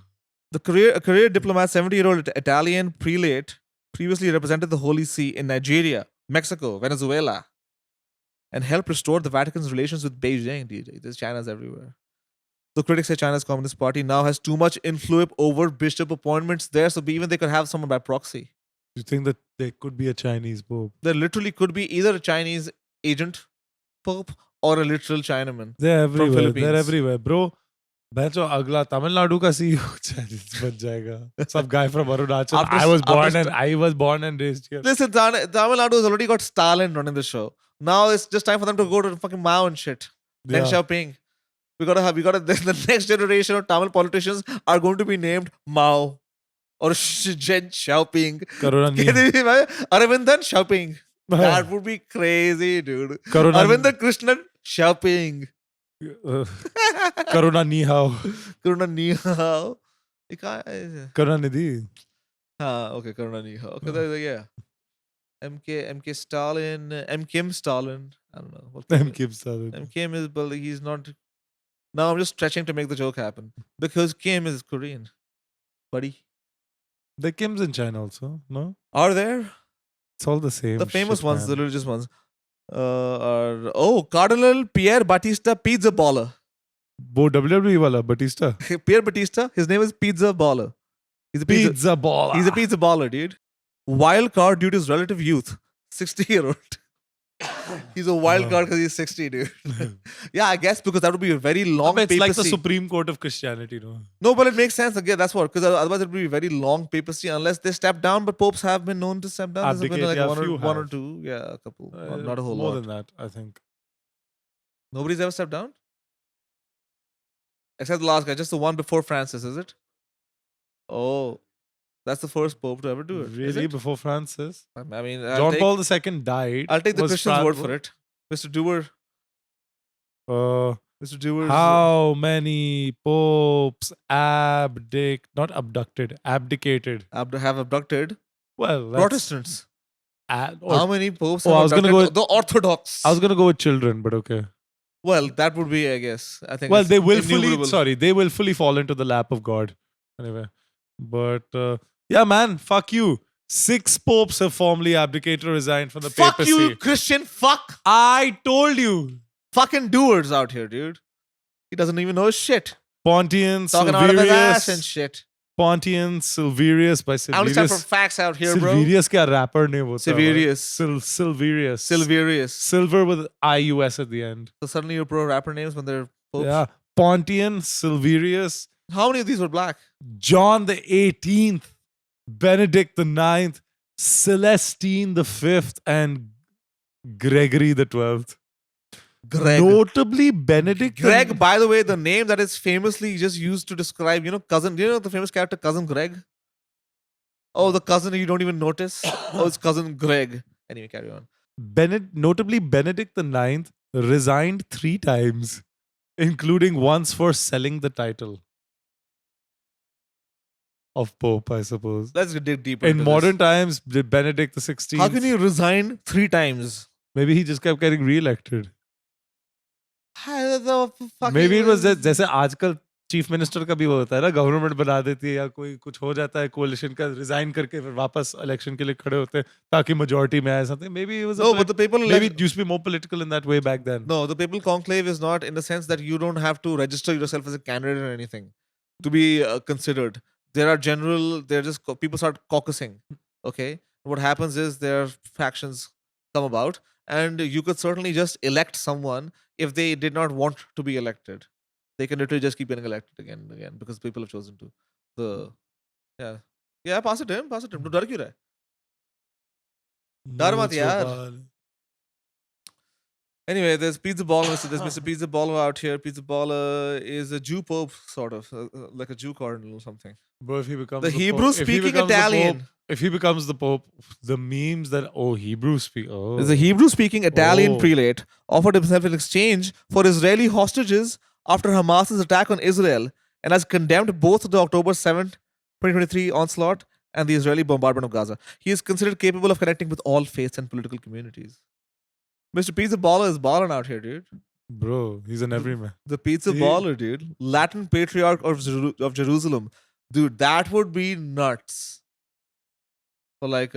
[SPEAKER 1] a career diplomat, 70-year-old Italian prelate, previously represented the Holy See in Nigeria, Mexico, Venezuela, and helped restore the Vatican's relations with Beijing. DJ, there's China's everywhere. The critics say China's Communist Party now has too much influence over bishop appointments there, so even they could have someone by proxy.
[SPEAKER 2] You think that there could be a Chinese pope?
[SPEAKER 1] There literally could be either a Chinese agent pope or a literal Chinaman.
[SPEAKER 2] They're everywhere. They're
[SPEAKER 1] Philippines.
[SPEAKER 2] everywhere, bro. बहचो अगला तमिलनाडु का CEO Chinese बन जाएगा. Some guy from Arunachal. I was born and raised here.
[SPEAKER 1] Listen, Tamil Nadu has already got Stalin running the show. Now it's just time for them to go to fucking Mao and shit. Deng
[SPEAKER 2] Yeah.
[SPEAKER 1] Xiaoping. The next generation of Tamil politicians are going to be named Mao or Zhen Xiaoping.
[SPEAKER 2] Karuna नहीं.
[SPEAKER 1] Aravindan Xiaoping. That would be crazy, dude.
[SPEAKER 2] Karuna
[SPEAKER 1] Aravindan Krishnan Xiaoping.
[SPEAKER 2] Karuna ni hao.
[SPEAKER 1] Karuna Nihao.
[SPEAKER 2] Karuna nidhi.
[SPEAKER 1] Okay, Karuna Nihao. Okay, yeah. MK Stalin, M Kim Stalin. I don't know. What
[SPEAKER 2] M. Kim Stalin.
[SPEAKER 1] M Kim is, but he's not. Now I'm just stretching to make the joke happen because Kim is Korean, buddy.
[SPEAKER 2] The Kims in China also, no?
[SPEAKER 1] Are there
[SPEAKER 2] It's all the same.
[SPEAKER 1] the famous
[SPEAKER 2] shit,
[SPEAKER 1] ones,
[SPEAKER 2] man.
[SPEAKER 1] the religious ones? Are Cardinal Pierre Batista Pizza Baller.
[SPEAKER 2] वो WWE वाला Batista.
[SPEAKER 1] Pierre Batista. His name is Pizza Baller. He's a
[SPEAKER 2] Pizza baller.
[SPEAKER 1] He's a pizza baller, dude. Wild card due to his relative youth. 60-year-old. He's a wild card because he's 60, dude. Yeah, I guess because that would be a very long
[SPEAKER 2] It's like the
[SPEAKER 1] papacy.
[SPEAKER 2] Supreme Court of Christianity, no?
[SPEAKER 1] No, but it makes sense. Again, that's what. Because otherwise it would be a very long papacy unless they step down. But popes have been known to step down. There's been
[SPEAKER 2] Abdicate,
[SPEAKER 1] like
[SPEAKER 2] yeah,
[SPEAKER 1] one
[SPEAKER 2] few
[SPEAKER 1] or
[SPEAKER 2] have.
[SPEAKER 1] two. Yeah, a couple. Not a whole
[SPEAKER 2] More
[SPEAKER 1] lot.
[SPEAKER 2] than that, I think.
[SPEAKER 1] Nobody's ever stepped down? Except the last guy. Just the one before Francis, is it? Oh. That's the first pope to ever do it. is
[SPEAKER 2] Really?
[SPEAKER 1] it?
[SPEAKER 2] Before Francis?
[SPEAKER 1] I mean,
[SPEAKER 2] John Paul II died.
[SPEAKER 1] I'll take the
[SPEAKER 2] Was
[SPEAKER 1] Christian's word for it. Mr. Dewar. Mr. Dewar.
[SPEAKER 2] How many popes abdicated?
[SPEAKER 1] Have abducted
[SPEAKER 2] Well, that's,
[SPEAKER 1] Protestants.
[SPEAKER 2] or-
[SPEAKER 1] How many popes
[SPEAKER 2] Oh,
[SPEAKER 1] have
[SPEAKER 2] I was gonna
[SPEAKER 1] abducted
[SPEAKER 2] go-
[SPEAKER 1] the Orthodox?
[SPEAKER 2] I was gonna go with children, but okay.
[SPEAKER 1] Well, that would be, I guess. I think.
[SPEAKER 2] Well,
[SPEAKER 1] it's
[SPEAKER 2] they willfully,
[SPEAKER 1] innumerable.
[SPEAKER 2] sorry, they willfully fall into the lap of God. Anyway, but yeah, man, fuck you. 6 popes have formally abdicated or resigned from the
[SPEAKER 1] Fuck
[SPEAKER 2] papacy.
[SPEAKER 1] you, Christian. Fuck.
[SPEAKER 2] I told you.
[SPEAKER 1] Fucking doers out here, dude. He doesn't even know his shit.
[SPEAKER 2] Pontian,
[SPEAKER 1] Talking out of his ass and
[SPEAKER 2] Silverius,
[SPEAKER 1] shit.
[SPEAKER 2] Pontian, Silverius by
[SPEAKER 1] I only stand for
[SPEAKER 2] Silverius.
[SPEAKER 1] facts out here, bro.
[SPEAKER 2] Silverius क्या rapper name होता है?
[SPEAKER 1] Silverius.
[SPEAKER 2] Silverius.
[SPEAKER 1] Silverius.
[SPEAKER 2] Silver with IUS at the end.
[SPEAKER 1] So suddenly you're pro rapper names when they're popes.
[SPEAKER 2] Yeah. Pontian, Silverius,
[SPEAKER 1] How many of these were black?
[SPEAKER 2] John the 18th, Benedict the 9th, Celestine the 5th, and Gregory the 12th.
[SPEAKER 1] Greg.
[SPEAKER 2] Notably, Benedict.
[SPEAKER 1] Greg, by the way, the name that is famously just used to describe, cousin. Do you know the famous character Cousin Greg? Oh, the cousin you don't even notice. Oh, it's Cousin Greg. Anyway, carry on.
[SPEAKER 2] Notably, Benedict the 9th resigned 3 times, including once for selling the title of Pope, I suppose.
[SPEAKER 1] Let's dig deeper.
[SPEAKER 2] In
[SPEAKER 1] into
[SPEAKER 2] modern
[SPEAKER 1] this.
[SPEAKER 2] times, Benedict the 16th.
[SPEAKER 1] How can you resign 3 times?
[SPEAKER 2] Maybe he just kept getting re-elected. Maybe it was जैसे आजकल chief minister का भी वो होता है ना, government बना देती है या कोई कुछ हो जाता है कोalition का, रिजाइन करके फिर वापस इलेक्शन के लिए खड़े होते हैं ताकि majority में आए something. Maybe it was
[SPEAKER 1] No, but the people
[SPEAKER 2] maybe it used to be more political in that way back then.
[SPEAKER 1] No, the papal conclave is not in the sense that you don't have to register yourself as a candidate or anything to be considered. There are they're just people start caucusing. Okay, what happens is there are factions come about, and you could certainly just elect someone if they did not want to be elected. They can literally just keep getting elected again and again because people have chosen to. Yeah, pass it to him. तू डर क्यों रहा है? डर मत यार. Anyway, there's Pizza Baller. So there's Mr. Pizza Baller out here. Pizza Baller is a Jew Pope, sort of, like a Jew cardinal or something.
[SPEAKER 2] Bro, if he becomes
[SPEAKER 1] The
[SPEAKER 2] Pope-
[SPEAKER 1] Hebrew-speaking
[SPEAKER 2] if he becomes the
[SPEAKER 1] Italian.
[SPEAKER 2] Pope- if he becomes the Pope, the memes that Hebrew speak. Oh,
[SPEAKER 1] There's a Hebrew-speaking Italian
[SPEAKER 2] Oh.
[SPEAKER 1] prelate offered himself in exchange for Israeli hostages after Hamas's attack on Israel and has condemned both the October 7th, 2023 onslaught and the Israeli bombardment of Gaza. He is considered capable of connecting with all faiths and political communities. Mr. Pizza Baller is balling out here, dude.
[SPEAKER 2] bro, he's an everyman.
[SPEAKER 1] The Pizza
[SPEAKER 2] He-
[SPEAKER 1] Baller, dude. Latin Patriarch of Jerusalem. Dude, that would be nuts. For I don't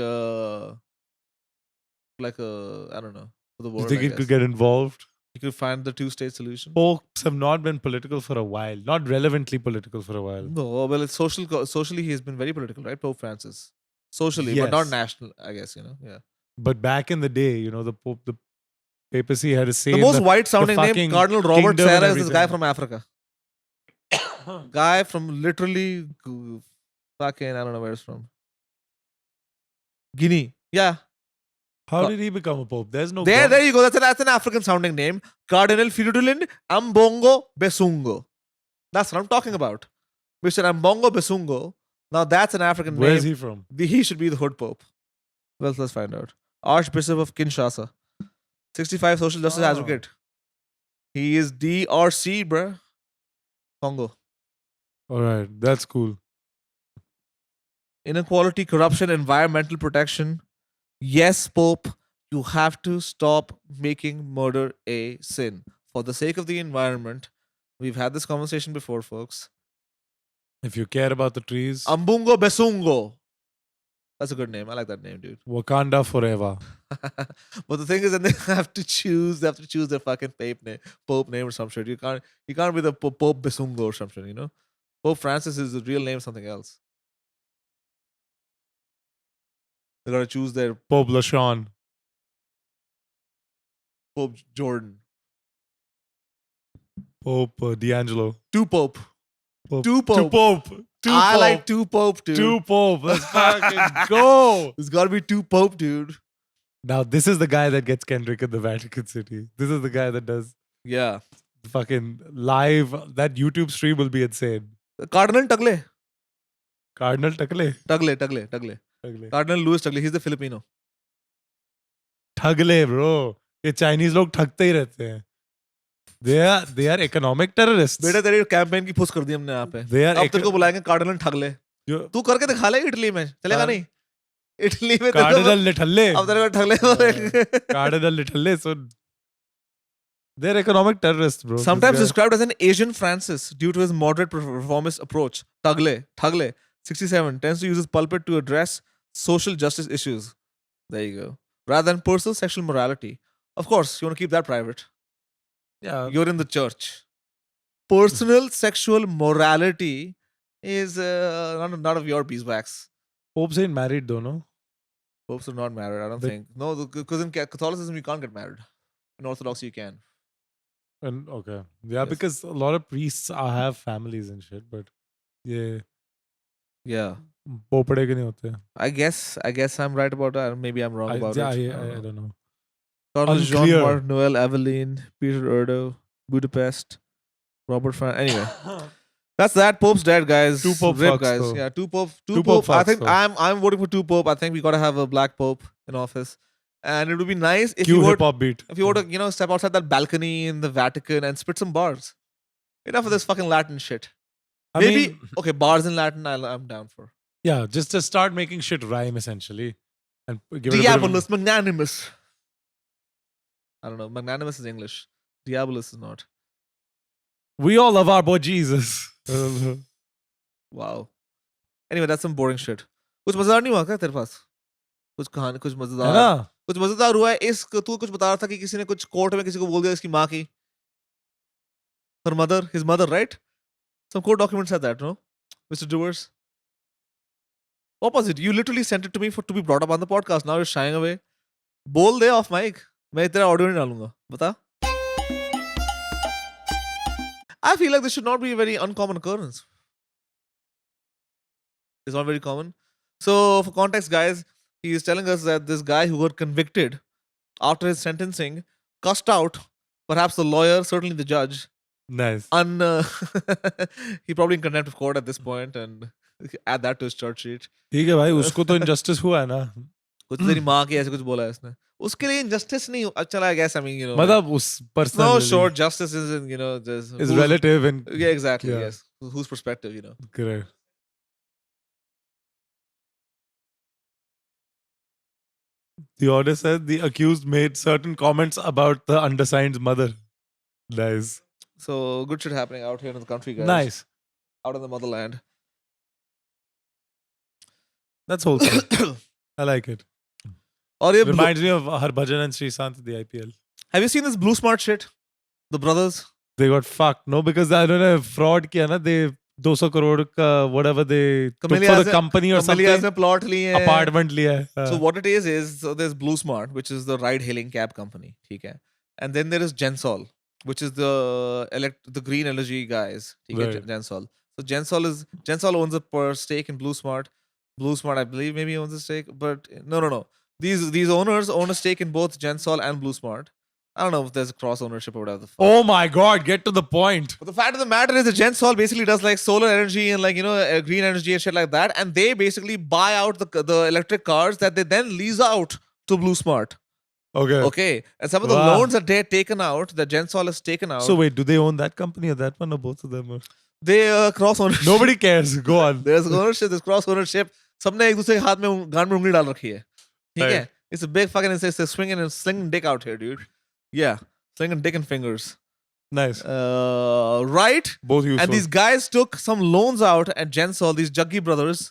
[SPEAKER 1] know. For the
[SPEAKER 2] You
[SPEAKER 1] world,
[SPEAKER 2] think
[SPEAKER 1] I
[SPEAKER 2] he
[SPEAKER 1] guess.
[SPEAKER 2] could get involved?
[SPEAKER 1] You could find the two-state solution.
[SPEAKER 2] Popes have not been political for a while, not relevantly political for a while.
[SPEAKER 1] No, well, it's socially, he has been very political, right? Pope Francis. Socially, but not
[SPEAKER 2] Yes.
[SPEAKER 1] national, I guess, Yeah.
[SPEAKER 2] But back in the day, the papacy had a say.
[SPEAKER 1] The
[SPEAKER 2] in
[SPEAKER 1] most white-sounding name,
[SPEAKER 2] fucking
[SPEAKER 1] Cardinal Robert
[SPEAKER 2] kingdom and
[SPEAKER 1] Sarah, is this guy
[SPEAKER 2] everything.
[SPEAKER 1] from Africa. Guy from literally fucking, I don't know where it's from. Guinea. Yeah.
[SPEAKER 2] How did he become a pope? There's no.
[SPEAKER 1] There you go. That's an African sounding name. Cardinal Fridolin Ambongo Besungo. That's what I'm talking about. Mr. Ambongo Besungo. Now that's an African
[SPEAKER 2] Where
[SPEAKER 1] name.
[SPEAKER 2] is he from?
[SPEAKER 1] He should be the hood pope. Well, let's find out. Archbishop of Kinshasa. 65 social justice
[SPEAKER 2] Oh.
[SPEAKER 1] advocate. He is DRC, bruh. Congo.
[SPEAKER 2] All right, that's cool.
[SPEAKER 1] Inequality, corruption, environmental protection. Yes, Pope, you have to stop making murder a sin. For the sake of the environment, we've had this conversation before, folks.
[SPEAKER 2] If you care about the trees,
[SPEAKER 1] Ambungo Besungo. That's a good name. I like that name, dude.
[SPEAKER 2] Wakanda forever.
[SPEAKER 1] But the thing is, then they have to choose their fucking pope name or some shit. You can't be the Pope Besungo or something, Pope Francis is the real name, something else. They gotta choose their
[SPEAKER 2] Pope LaShawn.
[SPEAKER 1] Pope Jordan.
[SPEAKER 2] Pope D'Angelo.
[SPEAKER 1] Two Pope.
[SPEAKER 2] Pope.
[SPEAKER 1] Two Pope.
[SPEAKER 2] Two Pope. Two
[SPEAKER 1] I
[SPEAKER 2] Pope.
[SPEAKER 1] like two Pope, dude.
[SPEAKER 2] Two Pope. Let's fucking go.
[SPEAKER 1] There's gotta be two Pope, dude.
[SPEAKER 2] Now, this is the guy that gets Kendrick in the Vatican City. This is the guy that does
[SPEAKER 1] Yeah.
[SPEAKER 2] fucking live. That YouTube stream will be insane.
[SPEAKER 1] Cardinal Tagle.
[SPEAKER 2] Cardinal Tagle.
[SPEAKER 1] Tagle. Cardinal Louis Tagle. He's the Filipino.
[SPEAKER 2] ठगले bro. ये Chinese लोग ठगते ही रहते हैं. They are economic terrorists.
[SPEAKER 1] बेटा तेरी campaign की push कर दी हमने यहाँ पे.
[SPEAKER 2] They are
[SPEAKER 1] अब तेरे को बुलाएंगे कार्डिनल ठगले.
[SPEAKER 2] जो-
[SPEAKER 1] तू करके दिखा ले इटली में. चलेगा
[SPEAKER 2] हाँ.
[SPEAKER 1] नहीं? इटली में तेरे को-
[SPEAKER 2] Cardinal निठल्ले.
[SPEAKER 1] अब तेरे को ठगले बोलेंगे.
[SPEAKER 2] Cardinal निठल्ले. So they're economic terrorists, bro.
[SPEAKER 1] Sometimes
[SPEAKER 2] This guy-
[SPEAKER 1] described as an Asian Francis due to his moderate reformist approach. Tagle, 67, tends to use his pulpit to address social justice issues. There you go. Rather than personal sexual morality. Of course, you want to keep that private.
[SPEAKER 2] Yeah.
[SPEAKER 1] You're in the church. Personal sexual morality is none of your beeswax.
[SPEAKER 2] Popes ain't married though, no?
[SPEAKER 1] Popes are not married, I don't
[SPEAKER 2] But-
[SPEAKER 1] think. No, because in Catholicism, you can't get married. In Orthodoxy, you can.
[SPEAKER 2] And okay. Yeah,
[SPEAKER 1] Yes.
[SPEAKER 2] because a lot of priests have families and shit, but ये
[SPEAKER 1] Yeah.
[SPEAKER 2] पोपड़े के नहीं होते.
[SPEAKER 1] I guess I'm right about that. Maybe I'm wrong about it.
[SPEAKER 2] I don't know.
[SPEAKER 1] Carlos Jean
[SPEAKER 2] Unclear.
[SPEAKER 1] Marc, Noel Aveline, Peter Erdo, Budapest, Robert Fran. Anyway, that's that. Pope's dead, guys.
[SPEAKER 2] Two Pope
[SPEAKER 1] Rip,
[SPEAKER 2] fucks,
[SPEAKER 1] guys.
[SPEAKER 2] though.
[SPEAKER 1] Yeah, two Pope.
[SPEAKER 2] Two Pope
[SPEAKER 1] I
[SPEAKER 2] fucks,
[SPEAKER 1] think
[SPEAKER 2] though.
[SPEAKER 1] I'm voting for two Pope. I think we gotta have a black Pope in office, and it would be nice if
[SPEAKER 2] Cue
[SPEAKER 1] you were
[SPEAKER 2] hip hop beat.
[SPEAKER 1] if you were to step outside that balcony in the Vatican and spit some bars. Enough of this fucking Latin shit.
[SPEAKER 2] I
[SPEAKER 1] Maybe
[SPEAKER 2] mean,
[SPEAKER 1] okay, bars in Latin. I'm down for.
[SPEAKER 2] yeah, just to start making shit rhyme essentially, and give it a bit
[SPEAKER 1] Diabolus, magnanimous. I don't know. Magnanimous is English. Diabolus is not.
[SPEAKER 2] We all love our boy Jesus.
[SPEAKER 1] Wow. Anyway, that's some boring shit. कुछ मजेदार नहीं हुआ क्या तेरे पास? कुछ कहानी कुछ
[SPEAKER 2] है
[SPEAKER 1] मजेदार
[SPEAKER 2] ना?
[SPEAKER 1] कुछ मजेदार हुआ है इस तू कुछ बता रहा था कि किसी ने कुछ कोर्ट में किसी को बोल दिया इसकी माँ की her mother, his mother, right? Some court document said that, no? Mr. Doers. What was it? You literally sent it to me to be brought up on the podcast. Now you're shying away. बोल दे off mic. मैं तेरा audio नहीं डालूंगा. बता. I feel like this should not be a very uncommon occurrence. It's not very common. So, for context, guys, he is telling us that this guy who got convicted after his sentencing cussed out perhaps the lawyer, certainly the judge.
[SPEAKER 2] Nice.
[SPEAKER 1] He probably in contempt of court at this point and add that to his charge sheet.
[SPEAKER 2] ठीक है भाई, उसको तो injustice हुआ है ना.
[SPEAKER 1] कुछ तेरी माँ की ऐसे कुछ बोला है इसने. उसके लिए injustice नहीं. अच्छा, I guess, I mean,
[SPEAKER 2] मतलब उस person.
[SPEAKER 1] No, sure, justice isn't, just
[SPEAKER 2] is relative and
[SPEAKER 1] yeah, exactly,
[SPEAKER 2] Yeah.
[SPEAKER 1] yes. Whose perspective,
[SPEAKER 2] correct. The order said the accused made certain comments about the undersigned's mother. Nice.
[SPEAKER 1] So good shit happening out here in the country, guys.
[SPEAKER 2] Nice.
[SPEAKER 1] Out in the motherland.
[SPEAKER 2] That's wholesome. I like it.
[SPEAKER 1] और ये
[SPEAKER 2] Reminds me of Harbhajan and Srisanth in the IPL.
[SPEAKER 1] have you seen this Blue Smart shit? The brothers.
[SPEAKER 2] They got fucked. No, because I don't know, fraud kiya na. They 200 crore ka whatever they took for the company or something.
[SPEAKER 1] Camellias ने plot लिए हैं.
[SPEAKER 2] Apartment liya hai.
[SPEAKER 1] So what it is so there's Blue Smart, which is the ride-hailing cab company, ठीक है? And then there is Gensol, which is the green energy guys, ठीक है?
[SPEAKER 2] Right.
[SPEAKER 1] Gensol. So Gensol owns a stake in Blue Smart. Blue Smart, I believe, maybe owns a stake, but no. These owners own a stake in both Gensol and Blue Smart. I don't know if there's a cross ownership or whatever the fuck.
[SPEAKER 2] Oh my god, get to the point.
[SPEAKER 1] But the fact of the matter is that Gensol basically does like solar energy and green energy and shit like that, and they basically buy out the electric cars that they then lease out to Blue Smart.
[SPEAKER 2] Okay.
[SPEAKER 1] Okay, and some of the
[SPEAKER 2] Wow.
[SPEAKER 1] loans that they're taken out, that Gensol has taken out,
[SPEAKER 2] So wait, do they own that company or that one or both of them? Or?
[SPEAKER 1] they cross ownership.
[SPEAKER 2] Nobody cares. Go on.
[SPEAKER 1] There's ownership, there's cross ownership. सबने एक दूसरे के हाथ में गान में उंगली डाल रखी है. ठीक है?
[SPEAKER 2] Right.
[SPEAKER 1] It's a big fucking it's a swinging and slinging dick out here, dude. Yeah, slinging dick and fingers.
[SPEAKER 2] Nice.
[SPEAKER 1] Right?
[SPEAKER 2] Both useful.
[SPEAKER 1] And these guys took some loans out at Gensol, these Jaggi brothers,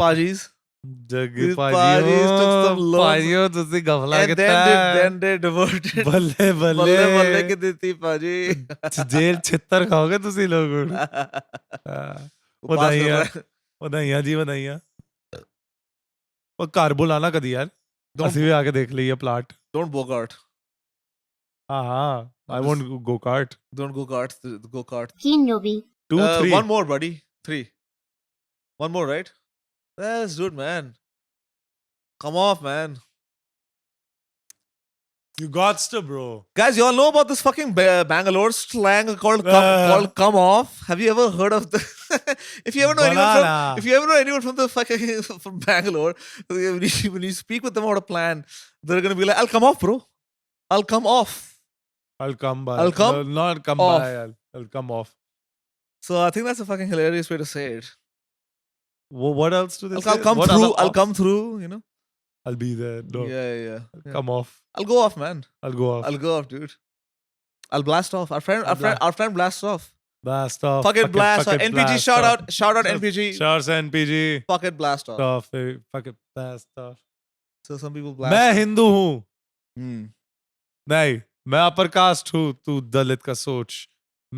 [SPEAKER 1] Pajis,
[SPEAKER 2] Jaggi
[SPEAKER 1] These Pajis took some loans.
[SPEAKER 2] Pajiyo तुसी गफला
[SPEAKER 1] and
[SPEAKER 2] कितना
[SPEAKER 1] then they diverted.
[SPEAKER 2] बल्ले
[SPEAKER 1] बल्ले बल्ले की
[SPEAKER 2] बल्ले
[SPEAKER 1] देती पाजी.
[SPEAKER 2] Jail छित्तर खाओगे तुसी लोग
[SPEAKER 1] वो पास कर रहा है.
[SPEAKER 2] ਵਧਾਈਆਂ ਜੀ ਵਧਾਈਆਂ ਉਹ ਘਰ ਬੁਲਾਣਾ ਕਦੀ ਯਾਰ ਅਸੀਂ ਵੀ ਆ ਕੇ ਦੇਖ ਲਈਏ ਪਲਾਟ
[SPEAKER 1] Don't go kart.
[SPEAKER 2] ਹਾਂ I want go kart
[SPEAKER 1] Don't go kart. Go kart.
[SPEAKER 2] 2 3
[SPEAKER 1] One more, buddy. 3. One more, right? That's good, man. Come off, man.
[SPEAKER 2] you got to bro
[SPEAKER 1] Guys, you all know about this fucking Bangalore slang called come off. Have you ever heard of the? If you ever know anyone from the fucking from Bangalore, when you speak with them about a plan, they're gonna be like, "I'll come off, bro. I'll come off."
[SPEAKER 2] I'll come by
[SPEAKER 1] I'll come
[SPEAKER 2] No, not come
[SPEAKER 1] off.
[SPEAKER 2] by I'll come off
[SPEAKER 1] So I think that's a fucking hilarious way to say it.
[SPEAKER 2] what else do they
[SPEAKER 1] I'll
[SPEAKER 2] say?
[SPEAKER 1] come
[SPEAKER 2] What
[SPEAKER 1] through.
[SPEAKER 2] other
[SPEAKER 1] I'll
[SPEAKER 2] off?
[SPEAKER 1] come through.
[SPEAKER 2] I'll be there no
[SPEAKER 1] Yeah.
[SPEAKER 2] come off
[SPEAKER 1] I'll go off, man.
[SPEAKER 2] I'll go off
[SPEAKER 1] I'll go off, dude. I'll blast off. Our friend blasts off.
[SPEAKER 2] blast off
[SPEAKER 1] Fucking blast off. NPG,
[SPEAKER 2] blast
[SPEAKER 1] shout
[SPEAKER 2] off.
[SPEAKER 1] out NPG.
[SPEAKER 2] Shouts NPG
[SPEAKER 1] Fucking blast off.
[SPEAKER 2] off fucking blast off
[SPEAKER 1] So some people blast.
[SPEAKER 2] मैं हिंदू हूँ
[SPEAKER 1] Hmm.
[SPEAKER 2] नहीं मैं upper caste हूँ तू दलित का सोच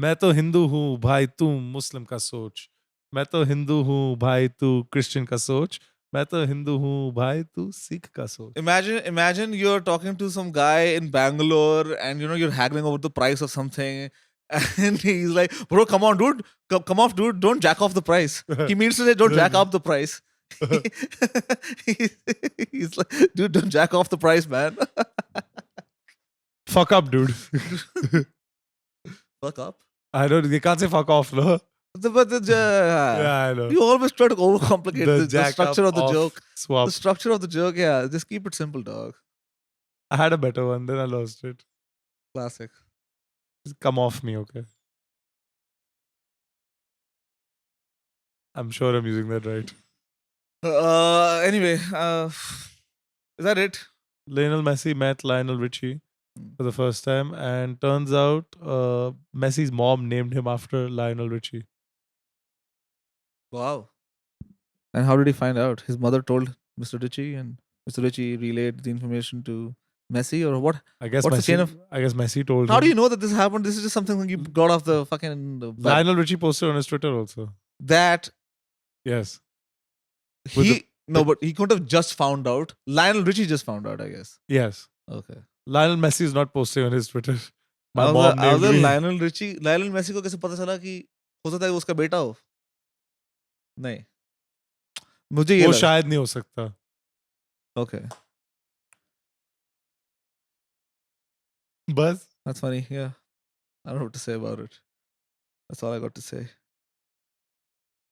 [SPEAKER 2] मैं तो हिंदू हूँ भाई तू मुस्लिम का सोच मैं तो हिंदू हूँ भाई तू क्रिश्चियन का सोच मैं तो हिंदू हूँ भाई तू सिख का सोच
[SPEAKER 1] Imagine you're talking to some guy in Bangalore and you're haggling over the price of something And he's like, bro, come on, dude. Come off, dude. Don't jack off the price. He means to say, don't jack up the price. He's like, dude, don't jack off the price, man.
[SPEAKER 2] Fuck up, dude.
[SPEAKER 1] Fuck up.
[SPEAKER 2] I don't. You can't say fuck off, no.
[SPEAKER 1] Yeah,
[SPEAKER 2] I know.
[SPEAKER 1] you always try to overcomplicate the
[SPEAKER 2] jack
[SPEAKER 1] structure
[SPEAKER 2] up,
[SPEAKER 1] of the
[SPEAKER 2] off,
[SPEAKER 1] joke.
[SPEAKER 2] Swap.
[SPEAKER 1] The structure of the joke, yeah. Just keep it simple, dog.
[SPEAKER 2] I had a better one, then I lost it.
[SPEAKER 1] Classic.
[SPEAKER 2] Just come off me, okay? I'm sure I'm using that right.
[SPEAKER 1] Anyway, is that it?
[SPEAKER 2] Lionel Messi met Lionel Richie for the first time, and turns out Messi's mom named him after Lionel Richie.
[SPEAKER 1] Wow. And how did he find out? His mother told Mr. Ritchie, and Mr. Ritchie relayed the information to Messi, or what?
[SPEAKER 2] I guess
[SPEAKER 1] What's the
[SPEAKER 2] Messi.
[SPEAKER 1] chain of-
[SPEAKER 2] I guess Messi told
[SPEAKER 1] How
[SPEAKER 2] him.
[SPEAKER 1] do you know that this happened? This is just something you got off the fucking web.
[SPEAKER 2] Lionel Richie posted on his Twitter also.
[SPEAKER 1] That
[SPEAKER 2] Yes. With
[SPEAKER 1] he but he couldn't have just found out. Lionel Richie just found out, I guess.
[SPEAKER 2] Yes.
[SPEAKER 1] Okay.
[SPEAKER 2] Lionel Messi is not posting on his Twitter. My
[SPEAKER 1] I
[SPEAKER 2] mom named me.
[SPEAKER 1] Lionel Messi को कैसे पता चला कि हो सकता है वो उसका बेटा हो? नहीं. मुझे ये
[SPEAKER 2] वो
[SPEAKER 1] लगा.
[SPEAKER 2] शायद नहीं हो सकता.
[SPEAKER 1] Okay.
[SPEAKER 2] बस.
[SPEAKER 1] That's funny. Yeah. I don't know what to say about it. That's all I got to say.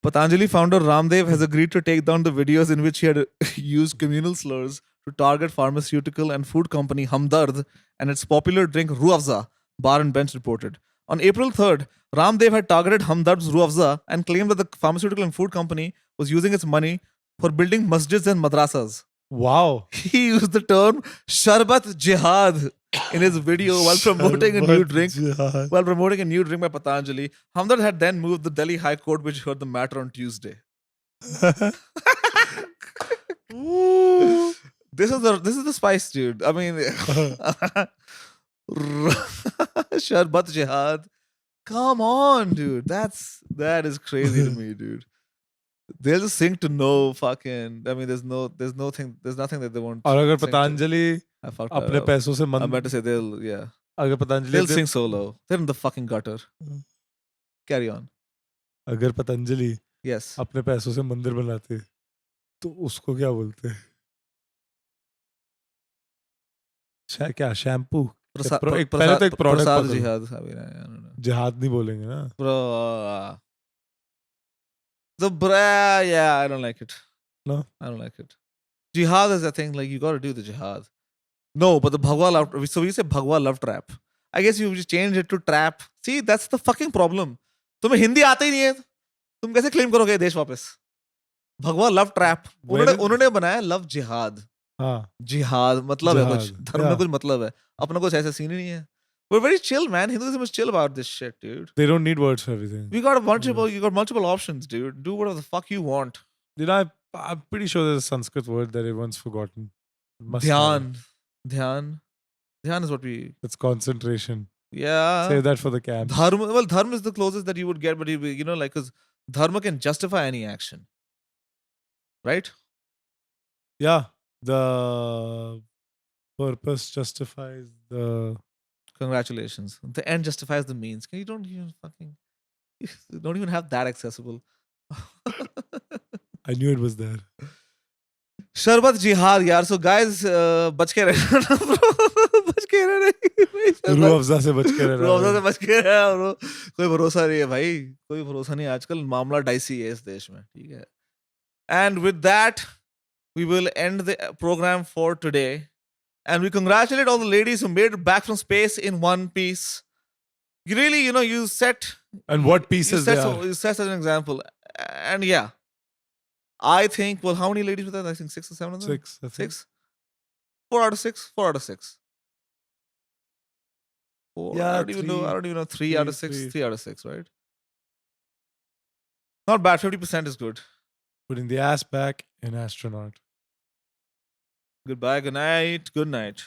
[SPEAKER 1] Patanjali founder Ramdev has agreed to take down the videos in which he had used communal slurs to target pharmaceutical and food company Hamdard and its popular drink Ruh Afza, Bar and Bench reported. On April 3rd, Ramdev had targeted Hamdard's Ruh Afza and claimed that the pharmaceutical and food company was using its money for building masjids and madrasas.
[SPEAKER 2] Wow.
[SPEAKER 1] He used the term Sharbat Jihad in his video while promoting a new drink.
[SPEAKER 2] Jihad.
[SPEAKER 1] While promoting a new drink by Patanjali, Hamdard had then moved the Delhi High Court, which heard the matter on Tuesday. This is the spice, dude. I mean, Sharbat Jihad. Come on, dude. That is crazy to me, dude. They'll just sing to no fucking. I mean, there's nothing that they won't.
[SPEAKER 2] और अगर
[SPEAKER 1] sing to.
[SPEAKER 2] Patanjali
[SPEAKER 1] I fucked that
[SPEAKER 2] अपने
[SPEAKER 1] up.
[SPEAKER 2] पैसों से
[SPEAKER 1] I'm about to say yeah.
[SPEAKER 2] अगर Patanjali
[SPEAKER 1] They'll sing solo. They're in the fucking gutter. Carry on.
[SPEAKER 2] अगर Patanjali
[SPEAKER 1] Yes.
[SPEAKER 2] अपने पैसों से मंदिर बनाते तो उसको क्या बोलते हैं? क्या शैम्पू? पहले तो एक प्रोडक्ट
[SPEAKER 1] Prasad
[SPEAKER 2] पकड़ो.
[SPEAKER 1] Jihad. I mean, I don't know.
[SPEAKER 2] जिहाद नहीं बोलेंगे ना.
[SPEAKER 1] Yeah, I don't like it.
[SPEAKER 2] No?
[SPEAKER 1] I don't like it. Jihad is a thing, like you gotta do the jihad. No, but the Bhagwa love, so we say Bhagwa love trap. I guess you just change it to trap. See, that's the fucking problem. तुम्हें हिंदी आता ही नहीं है, तुम कैसे claim करोगे देश वापस? भगवा लव ट्रैप उन्होंने बनाया लव जिहाद.
[SPEAKER 2] हाँ.
[SPEAKER 1] जिहाद मतलब है कुछ
[SPEAKER 2] Jihad,
[SPEAKER 1] धर्म में
[SPEAKER 2] yeah.
[SPEAKER 1] कुछ मतलब है, अपना कुछ ऐसा सीन ही नहीं है. We're very chill, man. Hinduism is chill about this shit, dude.
[SPEAKER 2] They don't need words for everything.
[SPEAKER 1] You got multiple options, dude. Do whatever the fuck you want.
[SPEAKER 2] You know, I'm pretty sure there's a Sanskrit word that everyone's forgotten. Must have it.
[SPEAKER 1] Dhyan is what we.
[SPEAKER 2] It's concentration.
[SPEAKER 1] Yeah.
[SPEAKER 2] Save that for the camp.
[SPEAKER 1] Dharma is the closest that you would get, but like, because dharma can justify any action, right?
[SPEAKER 2] Yeah. The purpose justifies the.
[SPEAKER 1] Congratulations. The end justifies the means. You don't even have that accessible.
[SPEAKER 2] I knew it was there.
[SPEAKER 1] शरबत जिहाद यार. So guys, बच के रहना bro. बच के रहना.
[SPEAKER 2] रूह अफ़ज़ा से बच के रहना.
[SPEAKER 1] रूह अफ़ज़ा से बच के रहना bro. कोई भरोसा नहीं है भाई. कोई भरोसा नहीं आजकल. मामला डाइसी है इस देश में. ठीक है. And with that, we will end the program for today. And we congratulate all the ladies who made it back from space in one piece. You really, you set.
[SPEAKER 2] And what pieces they are.
[SPEAKER 1] You set as an example. And yeah. I think, well, how many ladies were there? I think 6 or 7 of them?
[SPEAKER 2] 6. I think.
[SPEAKER 1] 6? 4 out of 6? 4 out of 6. 4.
[SPEAKER 2] Yeah,
[SPEAKER 1] I don't even know. 3 out of 6.
[SPEAKER 2] 3.
[SPEAKER 1] 3 out of 6, right? Not bad. 50% is good.
[SPEAKER 2] Putting the ass back in astronaut.
[SPEAKER 1] Goodbye. Good night. Good night.